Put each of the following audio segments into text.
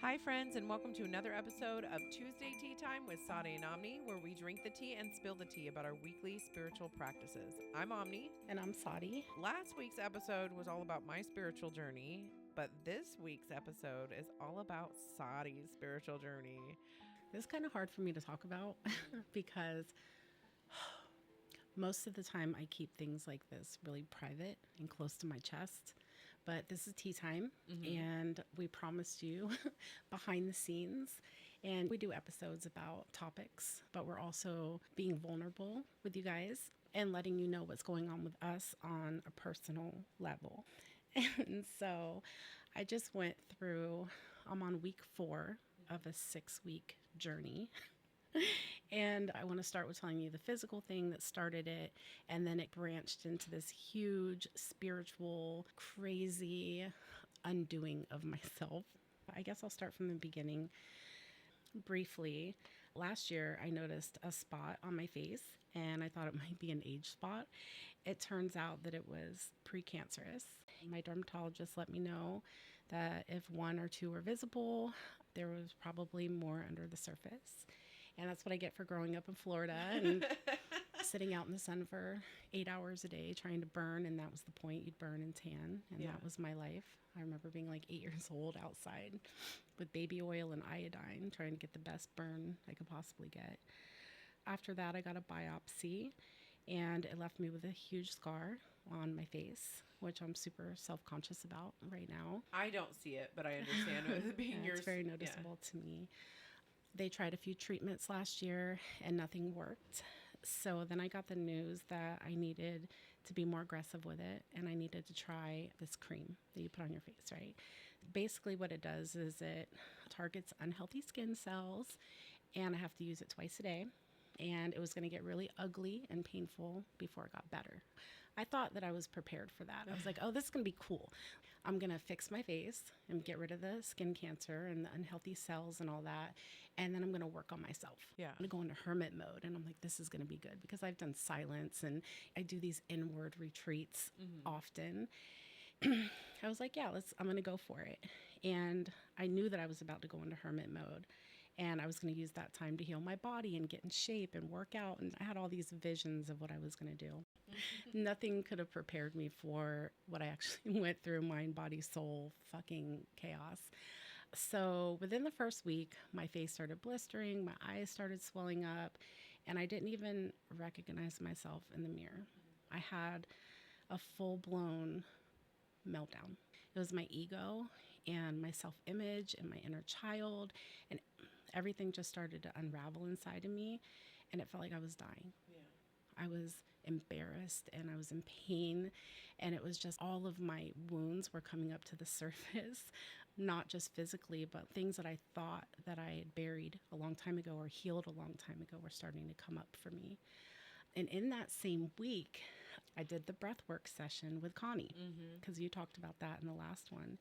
Hi, friends, and welcome to another episode of Tuesday Tea Time with Sahdi and Omni, where we drink the tea and spill the tea about our weekly spiritual practices. I'm Omni. And I'm Sahdi. Last week's episode was all about my spiritual journey, but this week's episode is all about Sahdi's spiritual journey. This is kind of hard for me to talk about because most of the time I keep things like this really private and close to my chest. But this is tea time, and we promised you behind the scenes. And we do episodes about topics, but we're also being vulnerable with you guys and letting you know what's going on with us on a personal level. And so I just went through, I'm on week 4 of a 6-week journey. And I want to start with telling you the physical thing that started it, and then it branched into this huge spiritual, crazy undoing of myself. I guess I'll start from the beginning. Briefly, last year I noticed a spot on my face and I thought it might be an age spot. It turns out that it was precancerous. My dermatologist let me know that if 1 or 2 were visible, there was probably more under the surface. And that's what I get for growing up in Florida and sitting out in the sun for 8 hours a day trying to burn. And that was the point. You'd burn and tan. And that was my life. I remember being like 8 years old outside with baby oil and iodine, trying to get the best burn I could possibly get. After that, I got a biopsy and it left me with a huge scar on my face, which I'm super self-conscious about right now. I don't see it, but I understand it being yours. It's very noticeable to me. They tried a few treatments last year and nothing worked. So then I got the news that I needed to be more aggressive with it and I needed to try this cream that you put on your face, right? Basically what it does is it targets unhealthy skin cells and I have to use it twice a day. And it was going to get really ugly and painful before it got better. I thought that I was prepared for that. I was like, oh, this is going to be cool. I'm going to fix my face and get rid of the skin cancer and the unhealthy cells and all that. And then I'm going to work on myself. Yeah. I'm going to go into hermit mode. And I'm like, this is going to be good because I've done silence and I do these inward retreats often. I was like, yeah, I'm going to go for it. And I knew that I was about to go into hermit mode. And I was going to use that time to heal my body and get in shape and work out. And I had all these visions of what I was going to do. Nothing could have prepared me for what I actually went through, mind, body, soul, fucking chaos. So within the first week, my face started blistering, my eyes started swelling up, and I didn't even recognize myself in the mirror. I had a full-blown meltdown. It was my ego and my self-image and my inner child, and everything just started to unravel inside of me, and it felt like I was dying. Yeah. I was embarrassed and I was in pain, and it was just all of my wounds were coming up to the surface, not just physically, but things that I thought that I had buried a long time ago or healed a long time ago were starting to come up for me. And in that same week, I did the breathwork session with Connie, because you talked about that in the last one.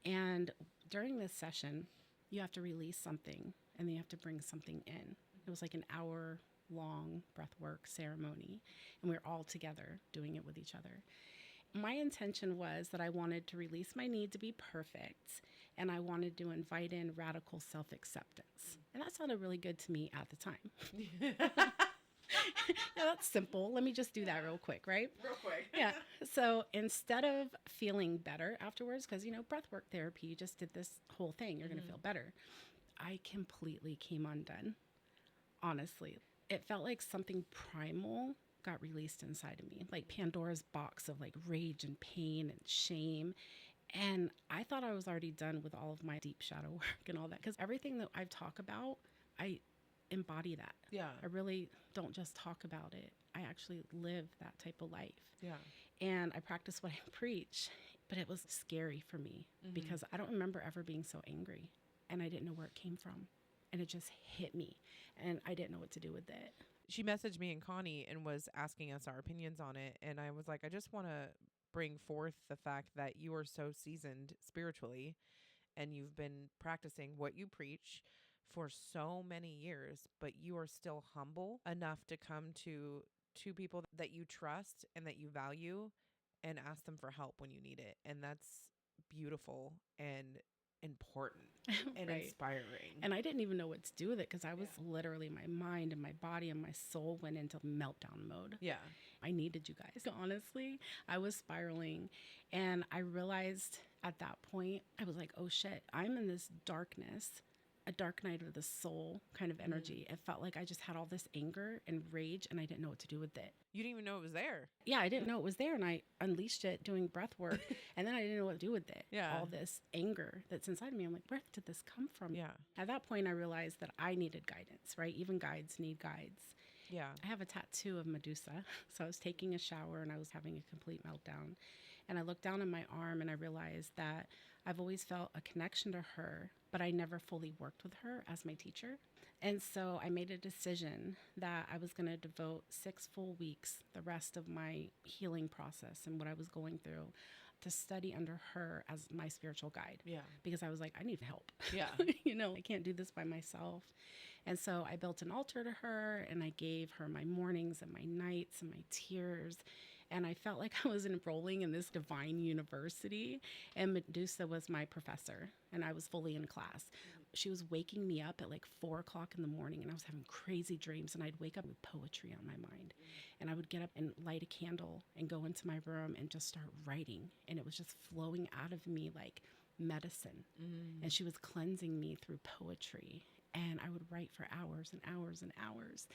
And during this session, you have to release something and then you have to bring something in. It was like an hour-long breathwork ceremony, and we were all together doing it with each other. My intention was that I wanted to release my need to be perfect, and I wanted to invite in radical self-acceptance. And that sounded really good to me at the time. Yeah, that's simple. Let me just do that real quick, right? Real quick. Yeah. So instead of feeling better afterwards, because, breathwork therapy, you just did this whole thing, you're going to feel better. I completely came undone. Honestly, it felt like something primal got released inside of me, like Pandora's box of like rage and pain and shame. And I thought I was already done with all of my deep shadow work and all that, because everything that I've talked about, I embody that. Yeah. I really don't just talk about it. I actually live that type of life. Yeah. And I practice what I preach, but it was scary for me because I don't remember ever being so angry, and I didn't know where it came from, and it just hit me and I didn't know what to do with it. She messaged me and Connie and was asking us our opinions on it. And I was like, I just want to bring forth the fact that you are so seasoned spiritually and you've been practicing what you preach for so many years, but you are still humble enough to come to people that you trust and that you value and ask them for help when you need it. And that's beautiful. And important and Right. inspiring. And I didn't even know what to do with it because I was literally, my mind and my body and my soul went into meltdown mode. Yeah. I needed you guys. Honestly, I was spiraling. And I realized at that point, I was like, oh shit, I'm in this darkness, a dark night of the soul kind of energy. It felt like I just had all this anger and rage and I didn't know what to do with it. You didn't even know it was there. Yeah, I didn't know it was there, and I unleashed it doing breath work, and then I didn't know what to do with it. Yeah. All this anger that's inside of me. I'm like, where did this come from? Yeah. At that point, I realized that I needed guidance, right? Even guides need guides. Yeah. I have a tattoo of Medusa. So I was taking a shower and I was having a complete meltdown. And I looked down at my arm and I realized that I've always felt a connection to her, but I never fully worked with her as my teacher. And so I made a decision that I was going to devote 6 full weeks, the rest of my healing process and what I was going through, to study under her as my spiritual guide. Yeah. Because I was like, I need help. Yeah. I can't do this by myself. And so I built an altar to her and I gave her my mornings and my nights and my tears. And I felt like I was enrolling in this divine university. And Medusa was my professor and I was fully in class. She was waking me up at like 4 o'clock in the morning and I was having crazy dreams and I'd wake up with poetry on my mind. And I would get up and light a candle and go into my room and just start writing. And it was just flowing out of me like medicine. And she was cleansing me through poetry. And I would write for hours and hours and hours.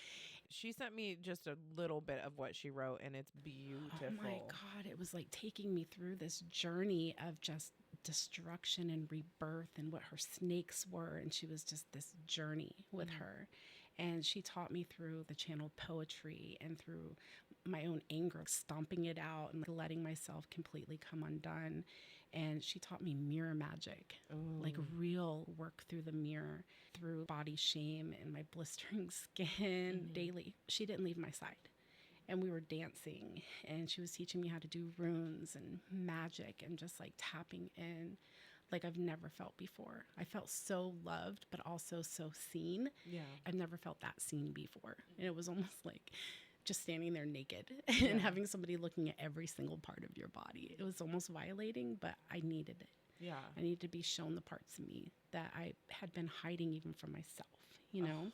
She sent me just a little bit of what she wrote, and it's beautiful. Oh my God. It was like taking me through this journey of just destruction and rebirth and what her snakes were. And she was just this journey with her. And she taught me through the channeled poetry and through my own anger, stomping it out and letting myself completely come undone. And she taught me mirror magic, like real work through the mirror, through body shame and my blistering skin daily. She didn't leave my side. And we were dancing and she was teaching me how to do runes and magic and just like tapping in like I've never felt before. I felt so loved, but also so seen. Yeah. I've never felt that seen before. And it was almost like just standing there naked and having somebody looking at every single part of your body. It was almost violating, but I needed it. Yeah. I needed to be shown the parts of me that I had been hiding even from myself, you know?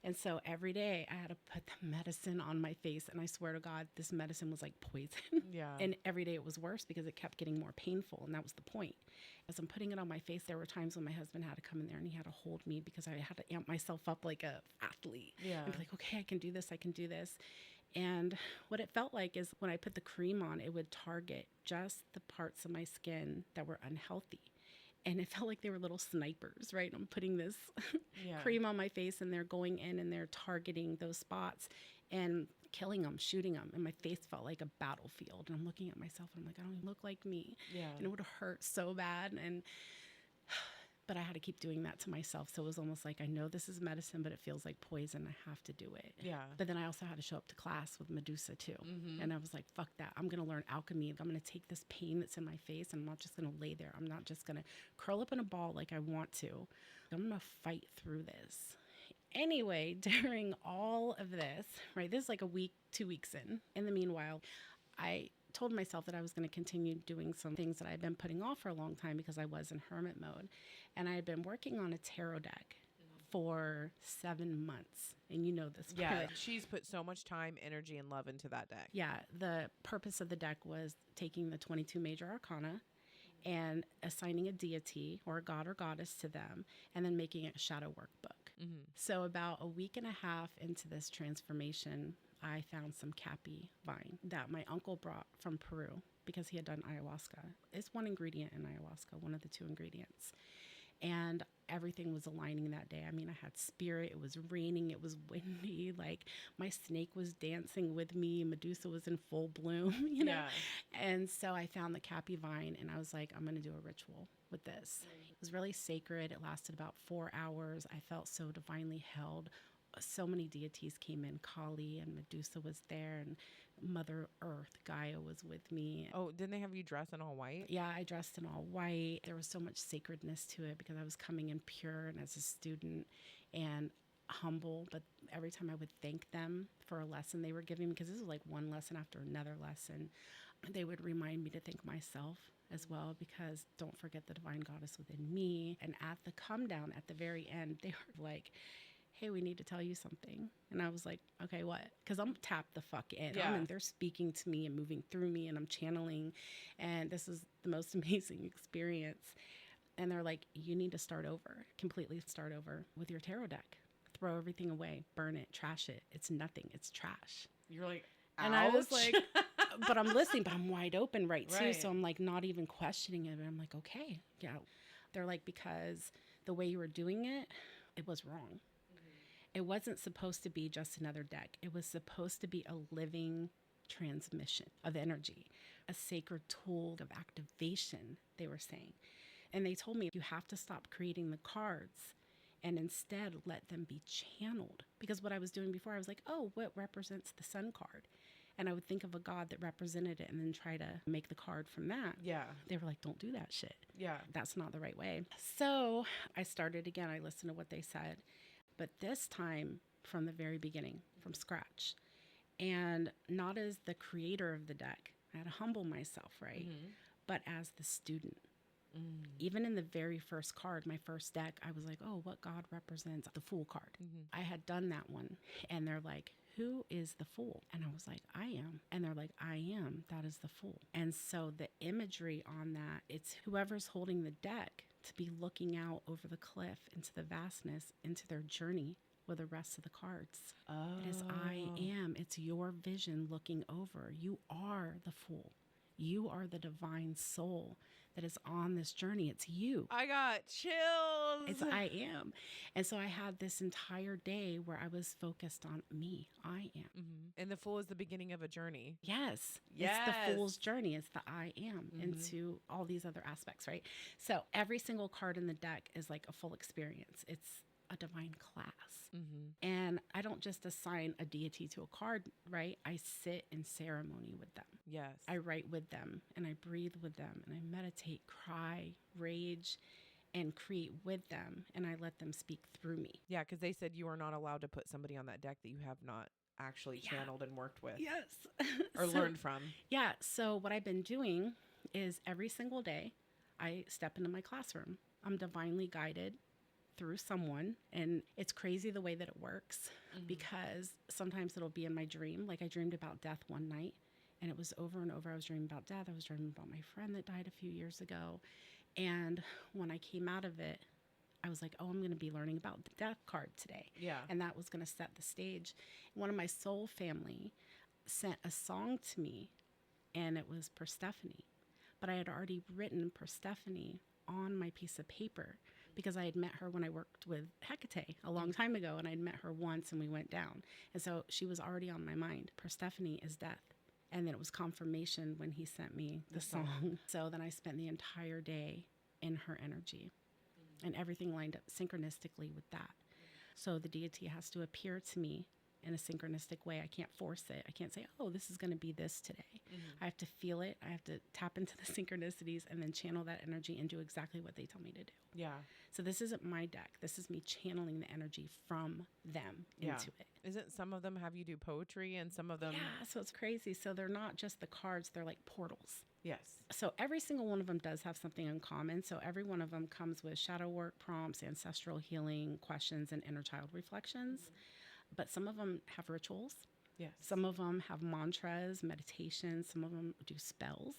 And so every day I had to put the medicine on my face. And I swear to God, this medicine was like poison. Yeah. And every day it was worse because it kept getting more painful. And that was the point. As I'm putting it on my face, there were times when my husband had to come in there and he had to hold me because I had to amp myself up like a athlete. Yeah. And be like, okay, I can do this. I can do this. And what it felt like is when I put the cream on, it would target just the parts of my skin that were unhealthy. And it felt like they were little snipers, right? I'm putting this cream on my face and they're going in and they're targeting those spots and killing them, shooting them. And my face felt like a battlefield. And I'm looking at myself and I'm like, I don't even look like me. Yeah. And it would hurt so bad. But I had to keep doing that to myself. So it was almost like, I know this is medicine, but it feels like poison. I have to do it. Yeah. But then I also had to show up to class with Medusa too. And I was like, fuck that. I'm going to learn alchemy. I'm going to take this pain that's in my face and I'm not just going to lay there. I'm not just going to curl up in a ball like I want to. I'm going to fight through this. Anyway, during all of this, right, this is like a week, 2 weeks in the meanwhile, I told myself that I was going to continue doing some things that I had been putting off for a long time because I was in hermit mode. And I had been working on a tarot deck for 7 months. And you know this. Yeah. Right? She's put so much time, energy, and love into that deck. Yeah. The purpose of the deck was taking the 22 major arcana and assigning a deity or a god or goddess to them and then making it a shadow workbook. So about a week and a half into this transformation, I found some cappy vine that my uncle brought from Peru because he had done ayahuasca. It's one ingredient in ayahuasca, one of the 2 ingredients. And everything was aligning that day. I mean, I had spirit. It was raining. It was windy. Like my snake was dancing with me. Medusa was in full bloom, you know? Yeah. And so I found the cappy vine and I was like, I'm going to do a ritual with this. It was really sacred. It lasted about 4 hours. I felt so divinely held. So many deities came in. Kali and Medusa was there and Mother Earth, Gaia was with me. Oh, didn't they have you dress in all white? Yeah, I dressed in all white. There was so much sacredness to it because I was coming in pure and as a student and humble, but every time I would thank them for a lesson they were giving me, because this was like one lesson after another lesson, they would remind me to thank myself as well, because don't forget the divine goddess within me. And at the come down at the very end, they were like, hey, we need to tell you something. And I was like, okay, what? Because I'm tapped the fuck in. Yeah. And they're speaking to me and moving through me, and I'm channeling. And this is the most amazing experience. And they're like, you need to start over, completely start over with your tarot deck. Throw everything away, burn it, trash it. It's nothing. It's trash. You're like, ouch. And I was like, but I'm listening, but I'm wide open, right, too. Right. So I'm like not even questioning it. And I'm like, okay, yeah. They're like, because the way you were doing it, it was wrong. It wasn't supposed to be just another deck. It was supposed to be a living transmission of energy, a sacred tool of activation, they were saying. And they told me, you have to stop creating the cards and instead let them be channeled. Because what I was doing before, I was like, oh, what represents the sun card? And I would think of a god that represented it and then try to make the card from that. Yeah. They were like, don't do that shit. Yeah. That's not the right way. So I started again. I listened to what they said. But this time from the very beginning, from scratch. And not as the creator of the deck. I had to humble myself, right? Mm-hmm. But as the student. Mm. Even in the very first card, my first deck, I was like, oh, what god represents the Fool card? Mm-hmm. I had done that one. And they're like, who is the Fool? And I was like, I am. And they're like, I am. That is the Fool. And so the imagery on that, it's whoever's holding the deck to be looking out over the cliff into the vastness, into their journey with the rest of the cards. Oh. It is I am. It's your vision looking over. You are the Fool. You are the divine soul that is on this journey. It's you. I got chills. It's I am. And so I had this entire day where I was focused on me. I am. Mm-hmm. And the Fool is the beginning of a journey. Yes. Yes. It's the Fool's journey. It's the I am into all these other aspects, right? So every single card in the deck is like a full experience. It's a divine class. Mm-hmm. And I don't just assign a deity to a card, right? I sit in ceremony with them. Yes. I write with them and I breathe with them and I meditate, cry, rage, and create with them. And I let them speak through me. Yeah, because they said you are not allowed to put somebody on that deck that you have not actually channeled and worked with. Yes. Or learned from. Yeah. So what I've been doing is every single day I step into my classroom. I'm divinely guided through someone, and it's crazy the way that it works because sometimes it'll be in my dream. Like I dreamed about death one night and it was over and over. I was dreaming about death. I was dreaming about my friend that died a few years ago. And when I came out of it, I was like, oh, I'm going to be learning about the death card today. Yeah. And that was going to set the stage. One of my soul family sent a song to me and it was Persephone, but I had already written Persephone on my piece of paper because I had met her when I worked with Hecate a long time ago, and I'd met her once and we went down. And so she was already on my mind. Persephone is death. And then it was confirmation when he sent me the song. So then I spent the entire day in her energy, and everything lined up synchronistically with that. So the deity has to appear to me in a synchronistic way. I can't force it. I can't say, oh, this is going to be this today. I have to feel it. I have to tap into the synchronicities and then channel that energy and do exactly what they tell me to do. Yeah. So this isn't my deck. This is me channeling the energy from them into it. Isn't some of them have you do poetry and some of them? Yeah, so it's crazy. So they're not just the cards. They're like portals. Yes. So every single one of them does have something in common. So every one of them comes with shadow work prompts, ancestral healing questions, and inner child reflections. But some of them have rituals. Yes. Some of them have mantras, meditations. Some of them do spells.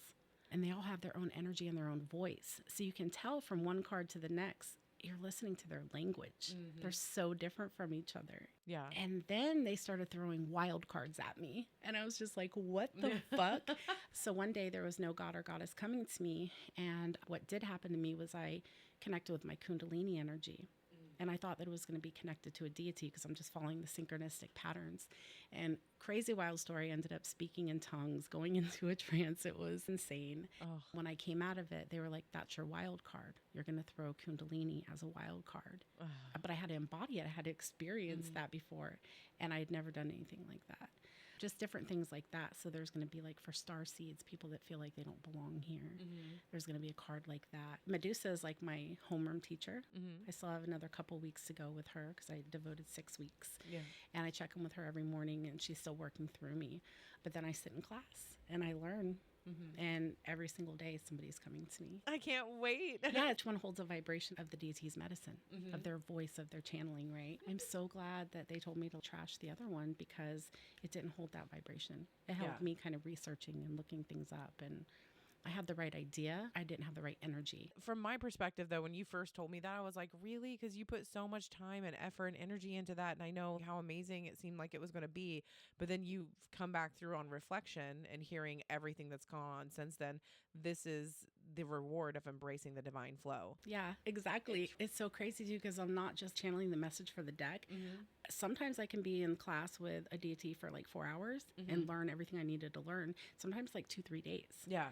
And they all have their own energy and their own voice. So you can tell from one card to the next, you're listening to their language. They're so different from each other. Yeah. And then they started throwing wild cards at me. And I was just like, what the fuck? So one day there was no god or goddess coming to me. And what did happen to me was I connected with my Kundalini energy. And I thought that it was going to be connected to a deity because I'm just following the synchronistic patterns. And crazy wild story, ended up speaking in tongues, going into a trance. It was insane. Oh. When I came out of it, they were like, that's your wild card. You're going to throw Kundalini as a wild card. But I had to embody it. I had to experience that before. And I had never done anything like that. just different things like that. So there's going to be like for star seeds, people that feel like they don't belong here. There's going to be a card like that. Medusa is like my homeroom teacher. I still have another couple weeks to go with her because I devoted 6 weeks. Yeah. And I check in with her every morning, and she's still working through me. But then I sit in class and I learn. And every single day somebody's coming to me. I can't wait. Yeah, each one holds a vibration of the deity's medicine, of their voice, of their channeling, right? I'm so glad that they told me to trash the other one because it didn't hold that vibration. It helped me kind of researching and looking things up, and I had the right idea. I didn't have the right energy. From my perspective, though, when you first told me that, I was like, really? Because you put so much time and effort and energy into that. And I know how amazing it seemed like it was going to be. But then you've come back through on reflection and hearing everything that's gone on since then. This is the reward of embracing the divine flow. Yeah, exactly. It's so crazy too because I'm not just channeling the message for the deck. Sometimes I can be in class with a deity for like 4 hours and learn everything I needed to learn. Sometimes like 2-3 days. Yeah.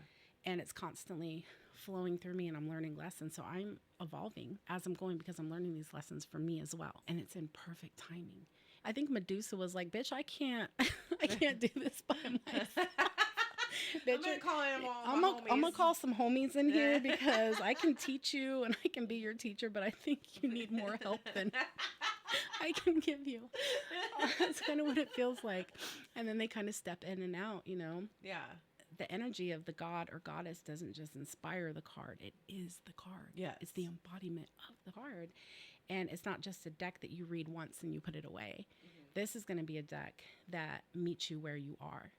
And it's constantly flowing through me and I'm learning lessons. So I'm evolving as I'm going because I'm learning these lessons for me as well. And it's in perfect timing. I think Medusa was like, bitch, I can't do this by myself. I'm gonna call in all I'm gonna call some homies in here because I can teach you and I can be your teacher, but I think you need more help than I can give you. That's kind of what it feels like. And then they kind of step in and out, you know? Yeah. The energy of the god or goddess doesn't just inspire the card. It is the card. Yes. It's the embodiment of the card. And it's not just a deck that you read once and you put it away. This is going to be a deck that meets you where you are.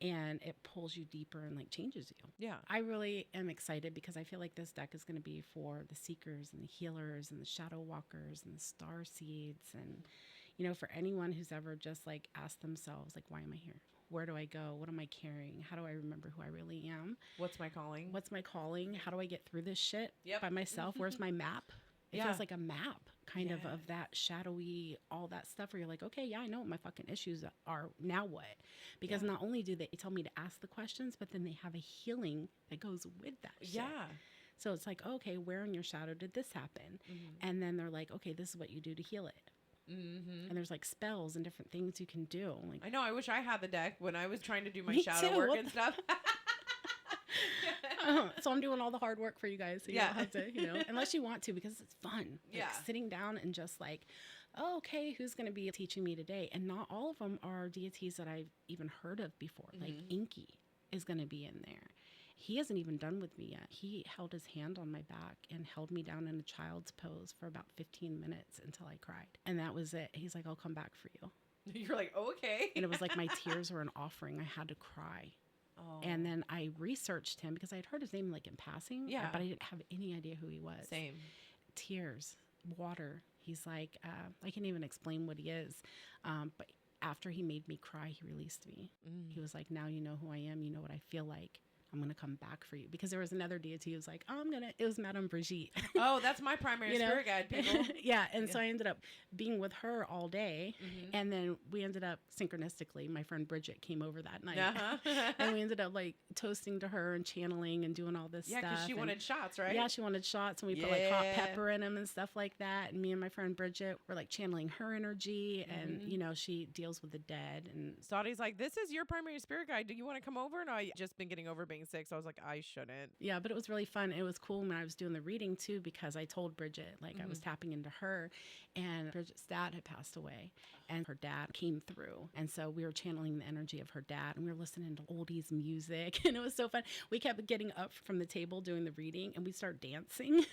And it pulls you deeper and like changes you. Yeah. I really am excited because I feel like this deck is going to be for the seekers and the healers and the shadow walkers and the star seeds. And, you know, for anyone who's ever just like asked themselves, like, why am I here? Where do I go? What am I carrying? How do I remember who I really am? What's my calling? What's my calling? How do I get through this shit Yep. by myself? Where's my map? It Yeah. feels like a map kind of that shadowy, all that stuff where you're like, okay, yeah, I know what my fucking issues are. Now what? Because not only do they tell me to ask the questions, but then they have a healing that goes with that shit. Yeah. So it's like, okay, where in your shadow did this happen? And then they're like, okay, this is what you do to heal it. And there's like spells and different things you can do. Like, I know. I wish I had the deck when I was trying to do my Me shadow too. work What and stuff. So I'm doing all the hard work for you guys. So you don't have to, you know, unless you want to, because it's fun. Yeah. Like sitting down and just like, oh, okay, who's going to be teaching me today? And not all of them are deities that I've even heard of before. Like Inky is going to be in there. He hasn't even done with me yet. He held his hand on my back and held me down in a child's pose for about 15 minutes until I cried. And that was it. He's like, I'll come back for you. You're like, okay. And it was like my tears were an offering. I had to cry. And then I researched him because I had heard his name like in passing, but I didn't have any idea who he was. Same. Tears, water. He's like, I can't even explain what he is. But after he made me cry, he released me. He was like, now you know who I am. You know what I feel like. I'm going to come back for you. Because there was another deity who was like, oh, it was Madame Brigitte. Oh, that's my primary spirit guide, people. And so I ended up being with her all day. And then we ended up synchronistically, my friend Bridget came over that night. And we ended up like toasting to her and channeling and doing all this stuff. Yeah, because she wanted shots, right? Yeah, she wanted shots. And we put like hot pepper in them and stuff like that. And me and my friend Bridget were like channeling her energy. And, you know, she deals with the dead. And Sahdi's like, this is your primary spirit guide. Do you want to come over? And I just been getting over being sick, so I was like, I shouldn't. Yeah, but it was really fun. It was cool when I was doing the reading too, because I told Bridget, like I was tapping into her, and Bridget's dad had passed away and her dad came through. And so we were channeling the energy of her dad and we were listening to oldies music and it was so fun. We kept getting up from the table doing the reading and we start dancing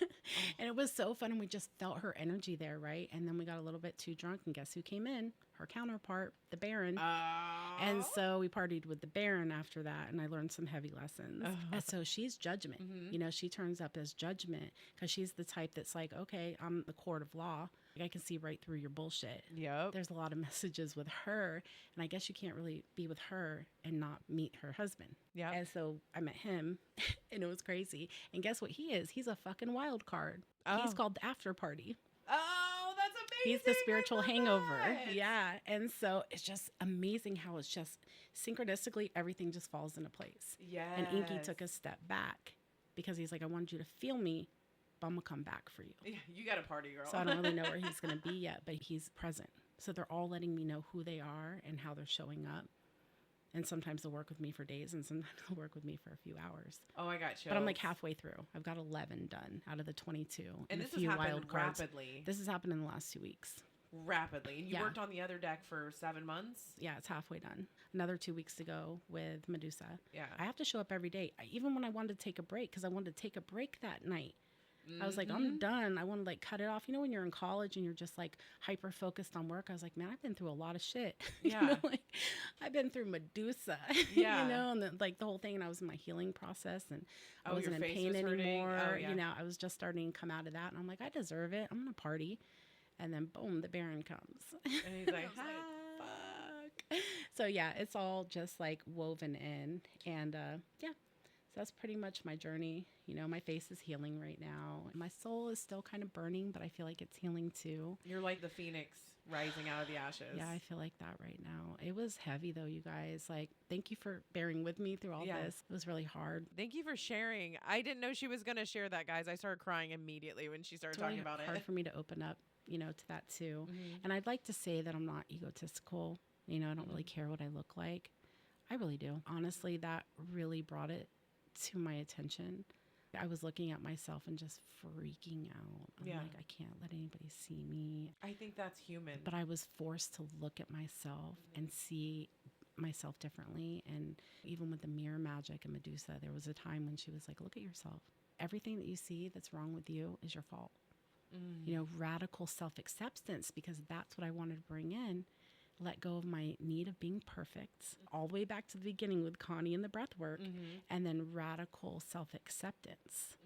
and it was so fun and we just felt her energy there, right? And then we got a little bit too drunk and guess who came in? Her counterpart, the Baron. And so we partied with the Baron after that, and I learned some heavy lessons. And so she's judgment. You know, she turns up as judgment because she's the type that's like, okay, I'm the court of law. Like, I can see right through your bullshit. Yep. There's a lot of messages with her, and I guess you can't really be with her and not meet her husband. Yeah. And so I met him, and it was crazy. And guess what he is? He's a fucking wild card. He's called the After Party. Oh, that's amazing. He's the spiritual hangover. That. Yeah. And so it's just amazing how it's just synchronistically everything just falls into place. Yeah. And Inky took a step back because he's like, I wanted you to feel me, but I'm going to come back for you. Yeah, you got a party, girl. So I don't really know where he's going to be yet, but he's present. So they're all letting me know who they are and how they're showing up. And sometimes they'll work with me for days and sometimes they'll work with me for a few hours. Oh, I got you. But I'm like halfway through. I've got 11 done out of the 22. And a this few has happened wild cards. rapidly. This has happened in the last 2 weeks. Rapidly. And you Yeah. worked on the other deck for 7 months? Yeah, it's halfway done. Another 2 weeks to go with Medusa. Yeah. I have to show up every day. Even when I wanted to take a break, because I wanted to take a break that night. I was like, I'm done. I want to like cut it off. You know, when you're in college and you're just like hyper focused on work, I was like, man, I've been through a lot of shit. Yeah. You know, like I've been through Medusa, Yeah. you know, and like the whole thing. And I was in my healing process and I wasn't in your face pain was hurting? anymore. Oh, yeah. You know, I was just starting to come out of that. And I'm like, I deserve it. I'm going to party. And then boom, the Baron comes. And he's like, fuck. So yeah, it's all just like woven in. And yeah. So that's pretty much my journey. You know, my face is healing right now. My soul is still kind of burning, but I feel like it's healing too. You're like the phoenix rising out of the ashes. Yeah, I feel like that right now. It was heavy though, you guys. Like, thank you for bearing with me through all this. It was really hard. Thank you for sharing. I didn't know she was going to share that, guys. I started crying immediately when she started talking about it. It's hard for me to open up, you know, to that too. And I'd like to say that I'm not egotistical. You know, I don't really care what I look like. I really do. Honestly, that really brought it to my attention. I was looking at myself and just freaking out. I'm like, I can't let anybody see me. I think that's human. But I was forced to look at myself and see myself differently. And even with the mirror magic and Medusa, there was a time when she was like, look at yourself. Everything that you see that's wrong with you is your fault. You know, radical self-acceptance, because that's what I wanted to bring in. Let go of my need of being perfect, all the way back to the beginning with Connie and the breath work, and then radical self-acceptance.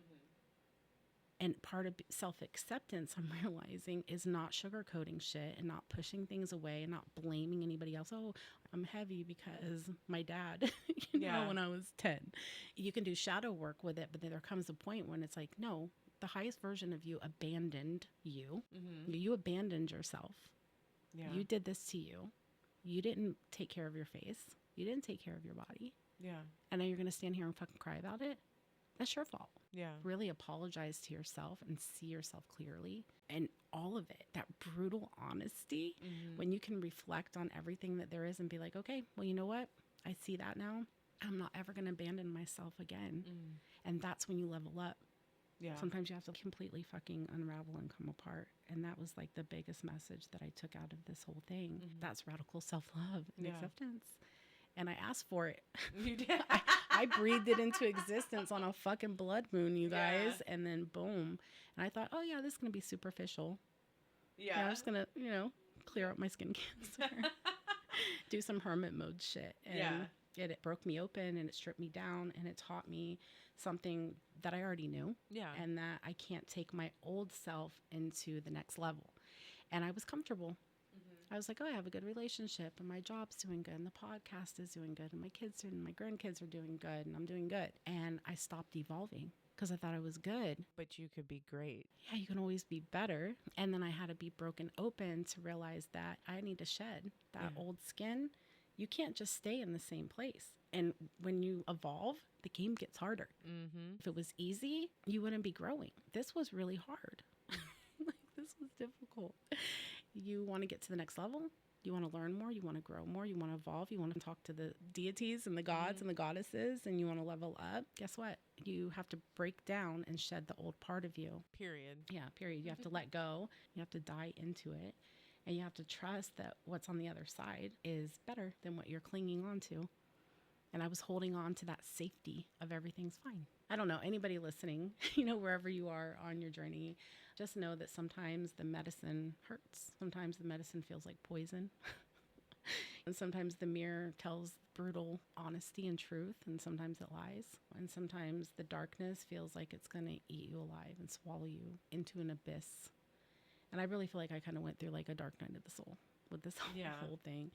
And part of self-acceptance, I'm realizing, is not sugarcoating shit and not pushing things away and not blaming anybody else. Oh, I'm heavy because my dad, you know, when I was 10. You can do shadow work with it, but then there comes a point when it's like, no, the highest version of you abandoned you. You abandoned yourself. Yeah. You did this to you. You didn't take care of your face. You didn't take care of your body. Yeah. And now you're going to stand here and fucking cry about it? That's your fault. Yeah. Really apologize to yourself and see yourself clearly. And all of it, that brutal honesty, when you can reflect on everything that there is and be like, okay, well, you know what? I see that now. I'm not ever going to abandon myself again. And that's when you level up. Yeah. Sometimes you have to completely fucking unravel and come apart. And that was like the biggest message that I took out of this whole thing. That's radical self-love and acceptance. And I asked for it. You did. I breathed it into existence on a fucking blood moon, you guys. Yeah. And then boom. And I thought, oh yeah, this is going to be superficial. Yeah. I'm just going to, you know, clear up my skin cancer. Do some hermit mode shit. And it broke me open and it stripped me down and it taught me something that I already knew. Yeah. And that I can't take my old self into the next level. And I was comfortable. I was like, oh, I have a good relationship and my job's doing good and the podcast is doing good and my kids and my grandkids are doing good and I'm doing good. And I stopped evolving because I thought I was good. But you could be great. Yeah, you can always be better. And then I had to be broken open to realize that I need to shed that old skin. You can't just stay in the same place. And when you evolve, the game gets harder. If it was easy, you wouldn't be growing. This was really hard. Like, this was difficult. You want to get to the next level. You want to learn more. You want to grow more. You want to evolve. You want to talk to the deities and the gods and the goddesses, and you want to level up. Guess what? You have to break down and shed the old part of you. Period. Yeah, period. You have to let go. You have to die into it. And you have to trust that what's on the other side is better than what you're clinging on to. And I was holding on to that safety of everything's fine. I don't know, anybody listening, you know, wherever you are on your journey, just know that sometimes the medicine hurts. Sometimes the medicine feels like poison. And sometimes the mirror tells brutal honesty and truth, and sometimes it lies. And sometimes the darkness feels like it's going to eat you alive and swallow you into an abyss. And I really feel like I kind of went through like a dark night of the soul with this whole thing.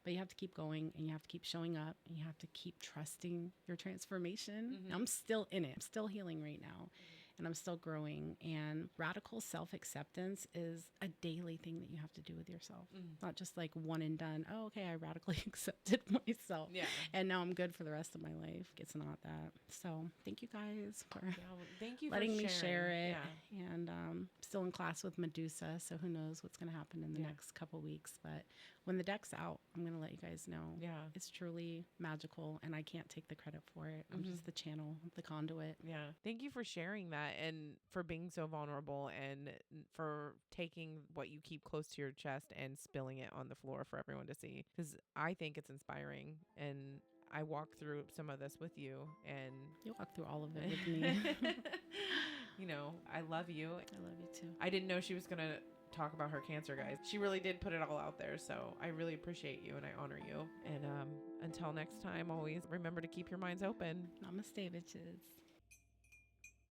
But you have to keep going and you have to keep showing up and you have to keep trusting your transformation. I'm still in it. I'm still healing right now. And I'm still growing. And radical self-acceptance is a daily thing that you have to do with yourself. Not just like one and done. Oh, okay, I radically accepted myself. Yeah. And now I'm good for the rest of my life. It's not that. So thank you guys for thank you letting for me share it. Yeah. And still in class with Medusa. So who knows what's going to happen in the next couple weeks. But when the deck's out, I'm going to let you guys know. Yeah. It's truly magical, and I can't take the credit for it. I'm just the channel, the conduit. Yeah. Thank you for sharing that and for being so vulnerable and for taking what you keep close to your chest and spilling it on the floor for everyone to see. Because I think it's inspiring, and I walked through some of this with you, and You walk through all of it with me. you know, I love you. I love you too. I didn't know she was going to talk about her cancer, guys. She really did put it all out there. So I really appreciate you and I honor you. And until next time, always remember to keep your minds open. Namaste, bitches.